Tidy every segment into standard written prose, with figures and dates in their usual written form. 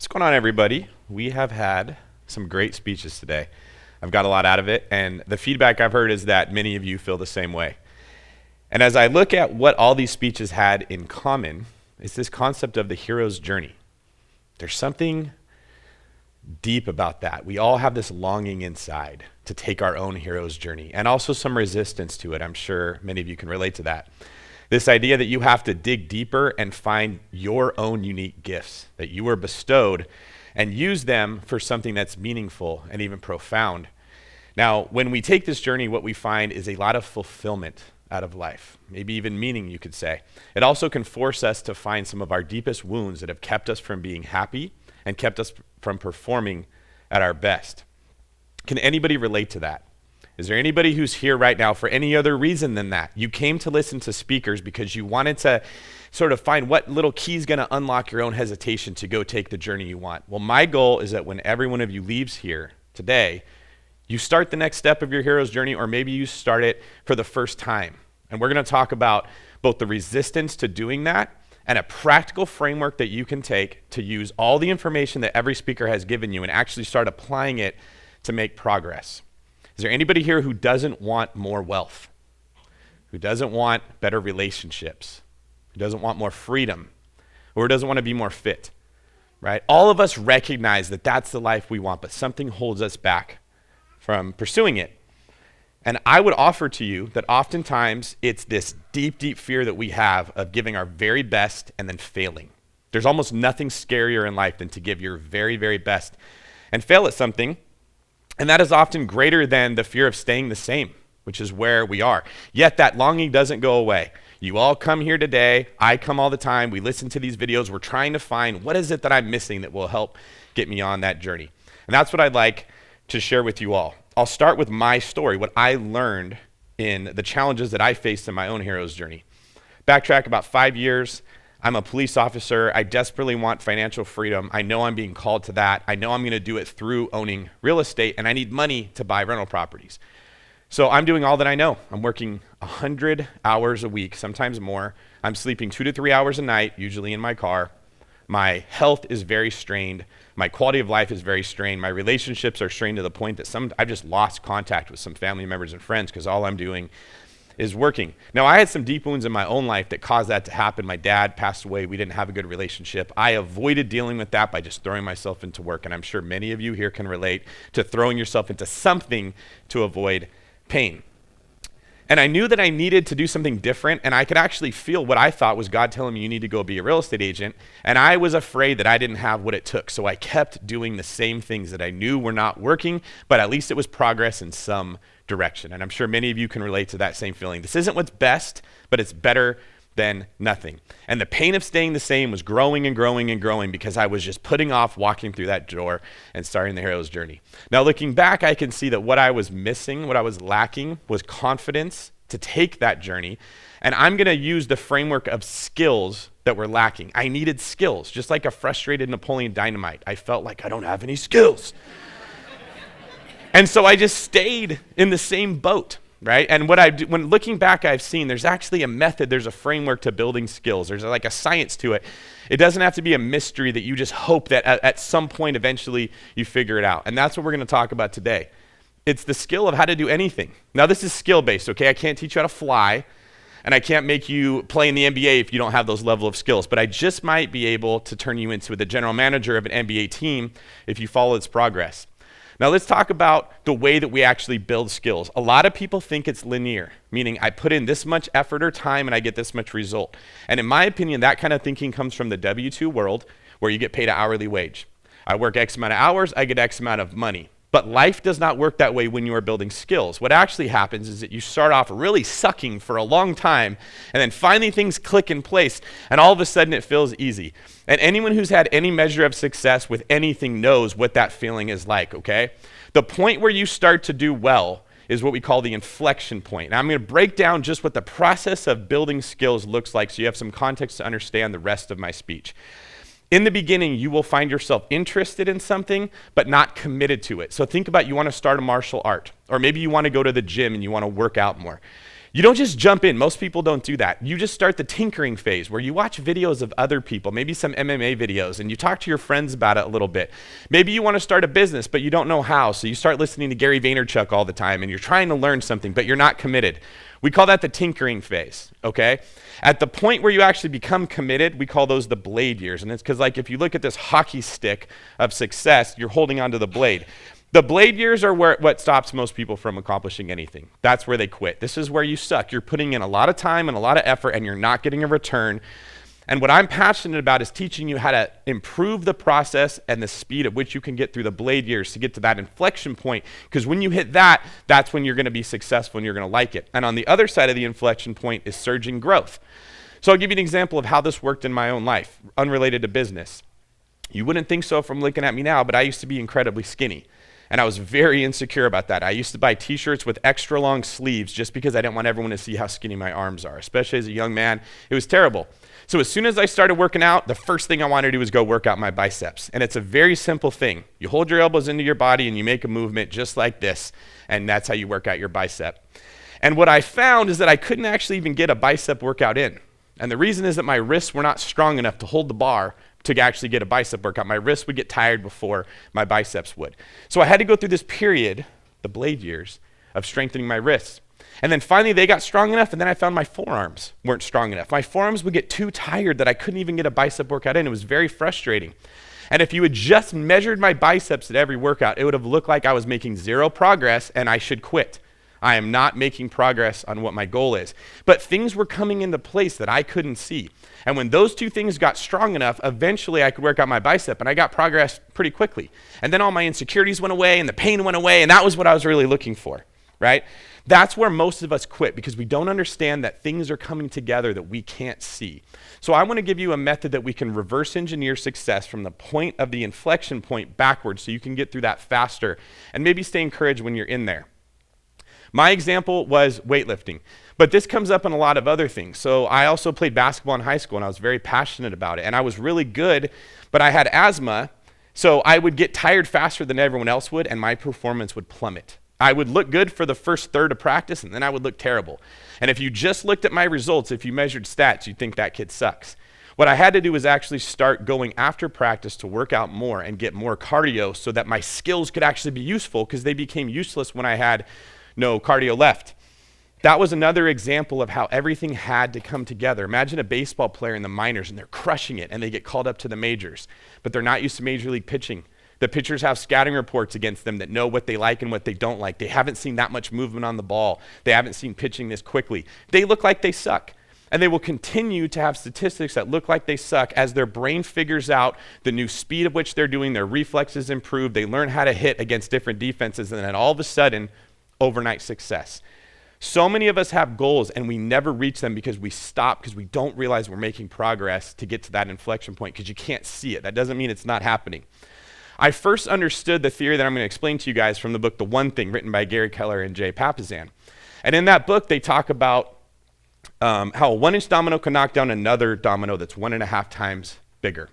What's going on, everybody? We have had some great speeches today. I've got a lot out of it, and the feedback I've heard is that many of you feel the same way. And as I look at what all these speeches had in common, it's this concept of the hero's journey. There's something deep about that. We all have this longing inside to take our own hero's journey, and also some resistance to it. I'm sure many of you can relate to that. This idea that you have to dig deeper and find your own unique gifts that you were bestowed and use them for something that's meaningful and even profound. Now, when we take this journey, what we find is a lot of fulfillment out of life, maybe even meaning, you could say. It also can force us to find some of our deepest wounds that have kept us from being happy and kept us from performing at our best. Can anybody relate to that? Is there anybody who's here right now for any other reason than that? You came to listen to speakers because you wanted to sort of find what little key is going to unlock your own hesitation to go take the journey you want. Well, my goal is that when every one of you leaves here today, you start the next step of your hero's journey, or maybe you start it for the first time. And we're going to talk about both the resistance to doing that and a practical framework that you can take to use all the information that every speaker has given you and actually start applying it to make progress. Is there anybody here who doesn't want more wealth? Who doesn't want better relationships? Who doesn't want more freedom? Or doesn't want to be more fit? Right? All of us recognize that that's the life we want, but something holds us back from pursuing it. And I would offer to you that oftentimes it's this deep, deep fear that we have of giving our very best and then failing. There's almost nothing scarier in life than to give your very, very best and fail at something. And that is often greater than the fear of staying the same, which is where we are. Yet that longing doesn't go away. You all come here today. I come all the time. We listen to these videos. We're trying to find what is it that I'm missing that will help get me on that journey. And that's what I'd like to share with you all. I'll start with my story, what I learned in the challenges that I faced in my own hero's journey. Backtrack about 5 years. I'm a police officer. I desperately want financial freedom. I know I'm being called to that. I know I'm going to do it through owning real estate, and I need money to buy rental properties. So I'm doing all that I know. I'm working 100 hours a week, sometimes more. I'm sleeping 2 to 3 hours a night, usually in my car. My health is very strained. My quality of life is very strained. My relationships are strained to the point that I've just lost contact with some family members and friends because all I'm doing is working. Now, I had some deep wounds in my own life that caused that to happen. My dad passed away. We didn't have a good relationship. I avoided dealing with that by just throwing myself into work. And I'm sure many of you here can relate to throwing yourself into something to avoid pain. And I knew that I needed to do something different, and I could actually feel what I thought was God telling me you need to go be a real estate agent. And I was afraid that I didn't have what it took. So I kept doing the same things that I knew were not working, but at least it was progress in some direction. And I'm sure many of you can relate to that same feeling. This isn't what's best, but it's better than nothing. And the pain of staying the same was growing and growing and growing because I was just putting off walking through that door and starting the hero's journey. Now, looking back, I can see that what I was missing, what I was lacking, was confidence to take that journey. And I'm going to use the framework of skills that were lacking. I needed skills, just like a frustrated Napoleon Dynamite. I felt like I don't have any skills. And so I just stayed in the same boat. Right? And when looking back, I've seen there's actually a method, there's a framework to building skills. There's like a science to it. It doesn't have to be a mystery that you just hope that at some point eventually you figure it out. And that's what we're going to talk about today. It's the skill of how to do anything. Now, this is skill-based, okay? I can't teach you how to fly, and I can't make you play in the NBA if you don't have those level of skills, but I just might be able to turn you into the general manager of an NBA team if you follow its progress. Now let's talk about the way that we actually build skills. A lot of people think it's linear, meaning I put in this much effort or time and I get this much result. And in my opinion, that kind of thinking comes from the W-2 world where you get paid an hourly wage. I work X amount of hours, I get X amount of money. But life does not work that way when you are building skills. What actually happens is that you start off really sucking for a long time, and then finally things click in place, and all of a sudden it feels easy. And anyone who's had any measure of success with anything knows what that feeling is like, okay? The point where you start to do well is what we call the inflection point. Now I'm going to break down just what the process of building skills looks like so you have some context to understand the rest of my speech. In the beginning, you will find yourself interested in something, but not committed to it. So think about you want to start a martial art, or maybe you want to go to the gym and you want to work out more. You don't just jump in. Most people don't do that. You just start the tinkering phase where you watch videos of other people, maybe some MMA videos, and you talk to your friends about it a little bit. Maybe you want to start a business, but you don't know how, so you start listening to Gary Vaynerchuk all the time, and you're trying to learn something, but you're not committed. We call that the tinkering phase, okay? At the point where you actually become committed, we call those the blade years, and it's because like if you look at this hockey stick of success, you're holding onto the blade. The blade years are what stops most people from accomplishing anything. That's where they quit. This is where you suck. You're putting in a lot of time and a lot of effort, and you're not getting a return. And what I'm passionate about is teaching you how to improve the process and the speed at which you can get through the blade years to get to that inflection point. Because when you hit that, that's when you're going to be successful and you're going to like it. And on the other side of the inflection point is surging growth. So I'll give you an example of how this worked in my own life, unrelated to business. You wouldn't think so from looking at me now, but I used to be incredibly skinny. And I was very insecure about that. I used to buy t-shirts with extra long sleeves just because I didn't want everyone to see how skinny my arms are, especially as a young man. It was terrible. So as soon as I started working out, the first thing I wanted to do was go work out my biceps. And it's a very simple thing. You hold your elbows into your body and you make a movement just like this, and that's how you work out your bicep. And what I found is that I couldn't actually even get a bicep workout in. And the reason is that my wrists were not strong enough to hold the bar to actually get a bicep workout. My wrists would get tired before my biceps would. So I had to go through this period, the blade years, of strengthening my wrists. And then finally they got strong enough, and then I found my forearms weren't strong enough. My forearms would get too tired that I couldn't even get a bicep workout in. It was very frustrating. And if you had just measured my biceps at every workout, it would have looked like I was making zero progress and I should quit. I am not making progress on what my goal is. But things were coming into place that I couldn't see. And when those two things got strong enough, eventually I could work out my bicep, and I got progress pretty quickly. And then all my insecurities went away and the pain went away, and that was what I was really looking for, right? That's where most of us quit, because we don't understand that things are coming together that we can't see. So I want to give you a method that we can reverse engineer success from the point of the inflection point backwards so you can get through that faster and maybe stay encouraged when you're in there. My example was weightlifting, but this comes up in a lot of other things. So I also played basketball in high school, and I was very passionate about it, and I was really good, but I had asthma, so I would get tired faster than everyone else would, and my performance would plummet. I would look good for the first third of practice, and then I would look terrible. And if you just looked at my results, if you measured stats, you'd think that kid sucks. What I had to do was actually start going after practice to work out more and get more cardio so that my skills could actually be useful, because they became useless when I had no cardio left. That was another example of how everything had to come together. Imagine a baseball player in the minors and they're crushing it and they get called up to the majors, but they're not used to major league pitching. The pitchers have scouting reports against them that know what they like and what they don't like. They haven't seen that much movement on the ball. They haven't seen pitching this quickly. They look like they suck. And they will continue to have statistics that look like they suck as their brain figures out the new speed at which they're doing, their reflexes improve, they learn how to hit against different defenses, and then all of a sudden, overnight success. So many of us have goals and we never reach them because we stop, because we don't realize we're making progress to get to that inflection point, because you can't see it. That doesn't mean it's not happening. I first understood the theory that I'm going to explain to you guys from the book The One Thing, written by Gary Keller and Jay Papasan. And in that book, they talk about how a 1-inch domino can knock down another domino that's 1.5 times bigger.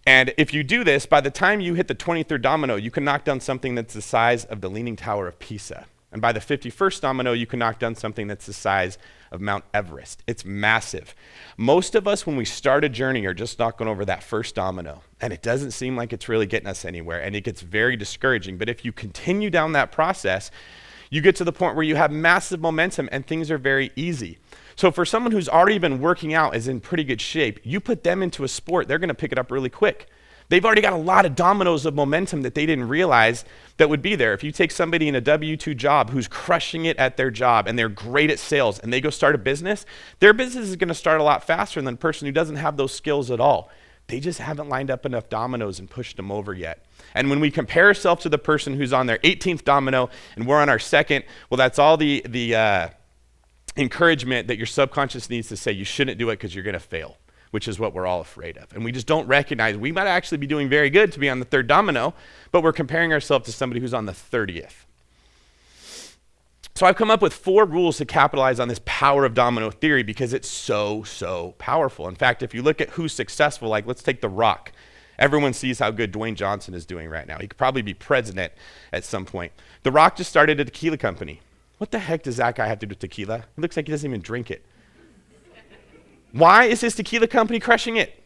And if you do this, by the time you hit the 23rd domino, you can knock down something that's the size of the Leaning Tower of Pisa. And by the 51st domino, you can knock down something that's the size of Mount Everest. It's massive. Most of us, when we start a journey, are just knocking over that first domino, and it doesn't seem like it's really getting us anywhere, and it gets very discouraging. But if you continue down that process, you get to the point where you have massive momentum and things are very easy. So for someone who's already been working out, is in pretty good shape, you put them into a sport, they're going to pick it up really quick. They've already got a lot of dominoes of momentum that they didn't realize that would be there. If you take somebody in a W-2 job who's crushing it at their job and they're great at sales and they go start a business, their business is going to start a lot faster than a person who doesn't have those skills at all. They just haven't lined up enough dominoes and pushed them over yet. And when we compare ourselves to the person who's on their 18th domino and we're on our second, well, that's all the encouragement that your subconscious needs to say you shouldn't do it because you're going to fail, which is what we're all afraid of. And we just don't recognize we might actually be doing very good to be on the 3rd domino, but we're comparing ourselves to somebody who's on the 30th. So I've come up with 4 rules to capitalize on this power of domino theory because it's so powerful. In fact, if you look at who's successful, like let's take The Rock. Everyone sees how good Dwayne Johnson is doing right now. He could probably be president at some point. The Rock just started a tequila company. what the heck does that guy have to do with tequila? It looks like he doesn't even drink it. Why is his tequila company crushing it?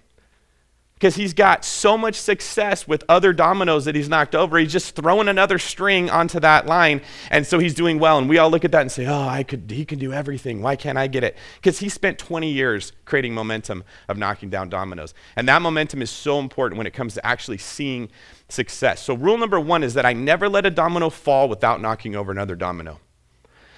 Because he's got so much success with other dominoes that he's knocked over. He's just throwing another string onto that line, and so he's doing well. And we all look at that and say, oh, he can do everything. Why can't I get it? Because he spent 20 years creating momentum of knocking down dominoes. And that momentum is so important when it comes to actually seeing success. So rule number 1 is that I never let a domino fall without knocking over another domino.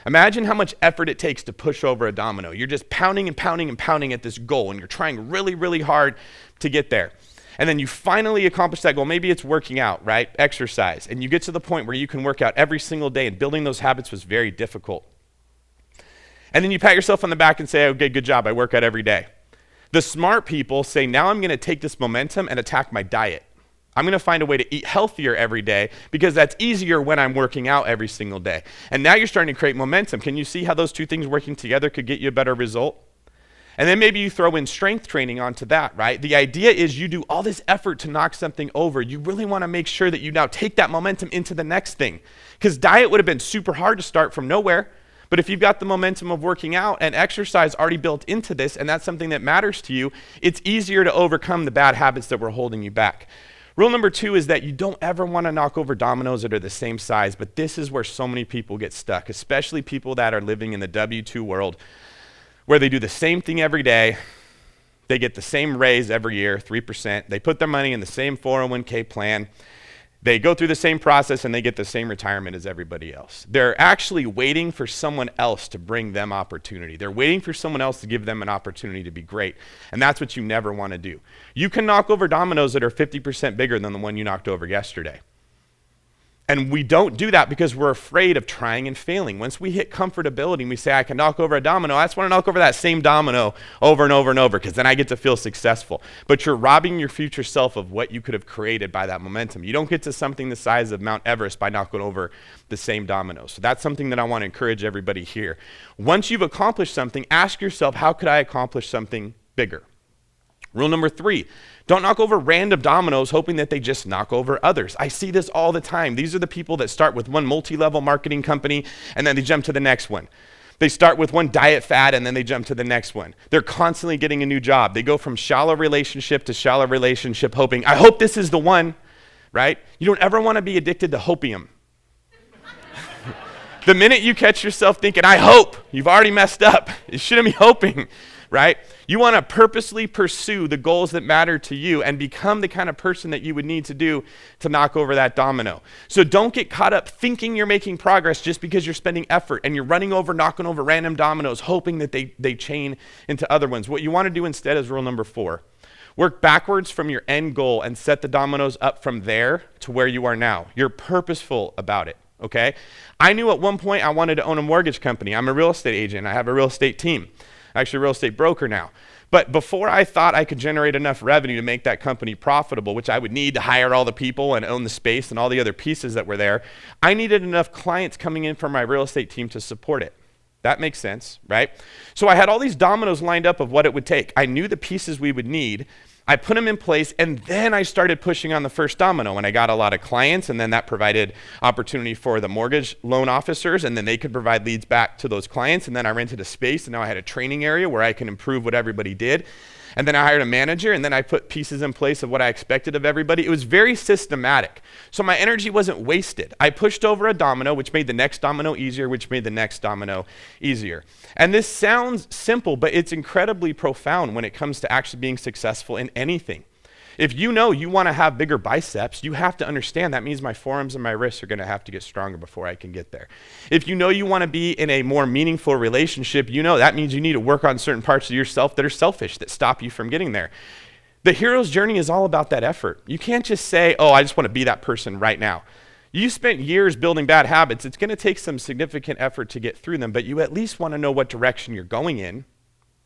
Imagine how much effort it takes to push over a domino. You're just pounding and pounding and pounding at this goal, and you're trying really, really hard to get there. And then you finally accomplish that goal. Maybe it's working out, right? Exercise. And you get to the point where you can work out every single day, and building those habits was very difficult. And then you pat yourself on the back and say, okay, good job, I work out every day. The smart people say, now I'm going to take this momentum and attack my diet. I'm going to find a way to eat healthier every day because that's easier when I'm working out every single day. And now you're starting to create momentum. Can you see how those two things working together could get you a better result? And then maybe you throw in strength training onto that, right? The idea is you do all this effort to knock something over. You really want to make sure that you now take that momentum into the next thing. Because diet would have been super hard to start from nowhere. But if you've got the momentum of working out and exercise already built into this, and that's something that matters to you, it's easier to overcome the bad habits that were holding you back. Rule number 2 is that you don't ever want to knock over dominoes that are the same size, but this is where so many people get stuck, especially people that are living in the W-2 world, where they do the same thing every day, they get the same raise every year, 3%, they put their money in the same 401k plan, they go through the same process, and they get the same retirement as everybody else. They're actually waiting for someone else to bring them opportunity. They're waiting for someone else to give them an opportunity to be great, and that's what you never want to do. You can knock over dominoes that are 50% bigger than the one you knocked over yesterday. And we don't do that because we're afraid of trying and failing. Once we hit comfortability and we say, I can knock over a domino, I just want to knock over that same domino over and over and over because then I get to feel successful. But you're robbing your future self of what you could have created by that momentum. You don't get to something the size of Mount Everest by knocking over the same domino. So that's something that I want to encourage everybody here. Once you've accomplished something, ask yourself, how could I accomplish something bigger? Rule number 3, don't knock over random dominoes hoping that they just knock over others. I see this all the time. These are the people that start with one multi-level marketing company and then they jump to the next one. They start with one diet fad and then they jump to the next one. They're constantly getting a new job. They go from shallow relationship to shallow relationship hoping, I hope this is the one, right? You don't ever want to be addicted to hopium. The minute you catch yourself thinking, I hope, you've already messed up. You shouldn't be hoping, right? You want to purposely pursue the goals that matter to you and become the kind of person that you would need to do to knock over that domino. So don't get caught up thinking you're making progress just because you're spending effort and you're knocking over random dominoes, hoping that they chain into other ones. What you want to do instead is rule number 4. Work backwards from your end goal and set the dominoes up from there to where you are now. You're purposeful about it. Okay? I knew at one point I wanted to own a mortgage company. I'm a real estate agent. I have a real estate team. I'm actually a real estate broker now. But before I thought I could generate enough revenue to make that company profitable, which I would need to hire all the people and own the space and all the other pieces that were there, I needed enough clients coming in from my real estate team to support it. That makes sense, right? So I had all these dominoes lined up of what it would take. I knew the pieces we would need. I put them in place, and then I started pushing on the first domino, and I got a lot of clients, and then that provided opportunity for the mortgage loan officers, and then they could provide leads back to those clients, and then I rented a space, and now I had a training area where I can improve what everybody did. And then I hired a manager, and then I put pieces in place of what I expected of everybody. It was very systematic. So my energy wasn't wasted. I pushed over a domino, which made the next domino easier, which made the next domino easier. And this sounds simple, but it's incredibly profound when it comes to actually being successful in anything. If you know you want to have bigger biceps, you have to understand that means my forearms and my wrists are going to have to get stronger before I can get there. If you know you want to be in a more meaningful relationship, you know that means you need to work on certain parts of yourself that are selfish, that stop you from getting there. The hero's journey is all about that effort. You can't just say, oh, I just want to be that person right now. You spent years building bad habits. It's going to take some significant effort to get through them, but you at least want to know what direction you're going in.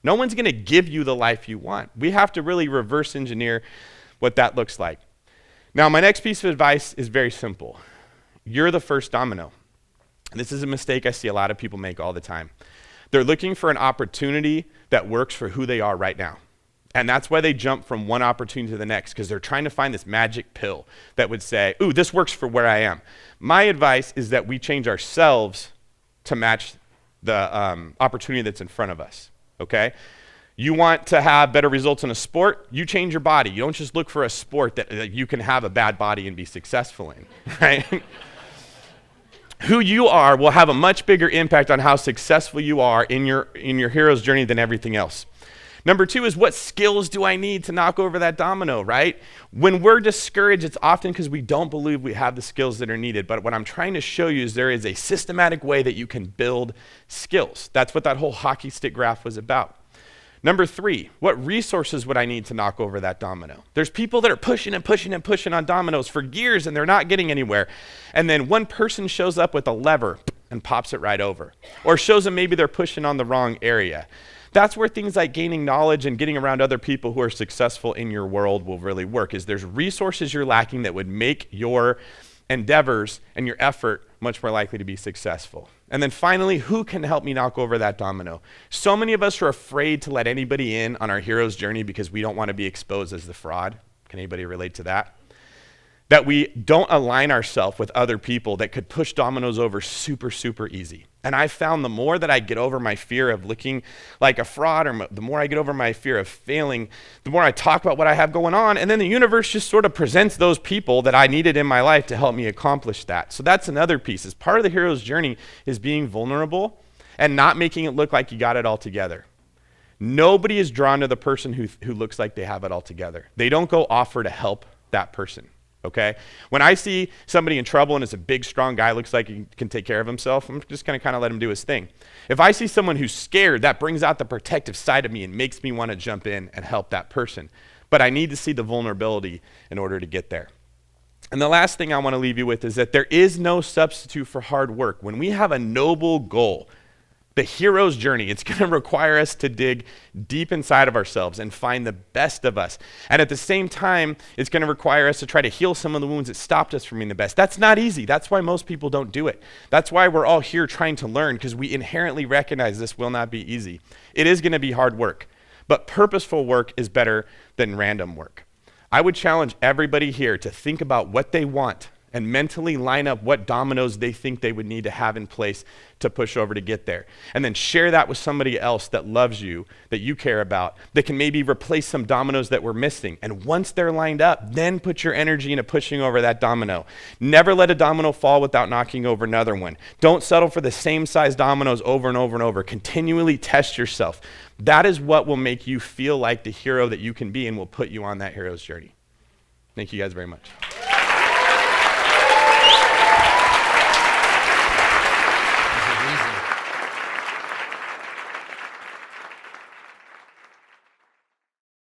No one's going to give you the life you want. We have to really reverse engineer what that looks like. Now, my next piece of advice is very simple. You're the first domino. And this is a mistake I see a lot of people make all the time. They're looking for an opportunity that works for who they are right now. And that's why they jump from one opportunity to the next, because they're trying to find this magic pill that would say, ooh, this works for where I am. My advice is that we change ourselves to match the opportunity that's in front of us, okay? You want to have better results in a sport, you change your body. You don't just look for a sport that you can have a bad body and be successful in, right? Who you are will have a much bigger impact on how successful you are in your hero's journey than everything else. Number 2 is, what skills do I need to knock over that domino, right? When we're discouraged, it's often because we don't believe we have the skills that are needed. But what I'm trying to show you is there is a systematic way that you can build skills. That's what that whole hockey stick graph was about. Number 3, what resources would I need to knock over that domino? There's people that are pushing and pushing and pushing on dominoes for years and they're not getting anywhere. And then one person shows up with a lever and pops it right over. Or shows them maybe they're pushing on the wrong area. That's where things like gaining knowledge and getting around other people who are successful in your world will really work, is there's resources you're lacking that would make your endeavors and your effort much more likely to be successful. And then finally, who can help me knock over that domino? So many of us are afraid to let anybody in on our hero's journey because we don't want to be exposed as the fraud. Can anybody relate to that? That we don't align ourselves with other people that could push dominoes over super, super easy. And I found the more that I get over my fear of looking like a fraud, or the more I get over my fear of failing, the more I talk about what I have going on, and then the universe just sort of presents those people that I needed in my life to help me accomplish that. So that's another piece. Is part of the hero's journey is being vulnerable and not making it look like you got it all together. Nobody is drawn to the person who looks like they have it all together. They don't go offer to help that person. Okay? When I see somebody in trouble and it's a big, strong guy, looks like he can take care of himself, I'm just going to kind of let him do his thing. If I see someone who's scared, that brings out the protective side of me and makes me want to jump in and help that person. But I need to see the vulnerability in order to get there. And the last thing I want to leave you with is that there is no substitute for hard work. When we have a noble goal, the hero's journey, it's going to require us to dig deep inside of ourselves and find the best of us. And at the same time, it's going to require us to try to heal some of the wounds that stopped us from being the best. That's not easy. That's why most people don't do it. That's why we're all here trying to learn, because we inherently recognize this will not be easy. It is going to be hard work, but purposeful work is better than random work. I would challenge everybody here to think about what they want and mentally line up what dominoes they think they would need to have in place to push over to get there. And then share that with somebody else that loves you, that you care about, that can maybe replace some dominoes that we're missing. And once they're lined up, then put your energy into pushing over that domino. Never let a domino fall without knocking over another one. Don't settle for the same size dominoes over and over and over. Continually test yourself. That is what will make you feel like the hero that you can be and will put you on that hero's journey. Thank you guys very much.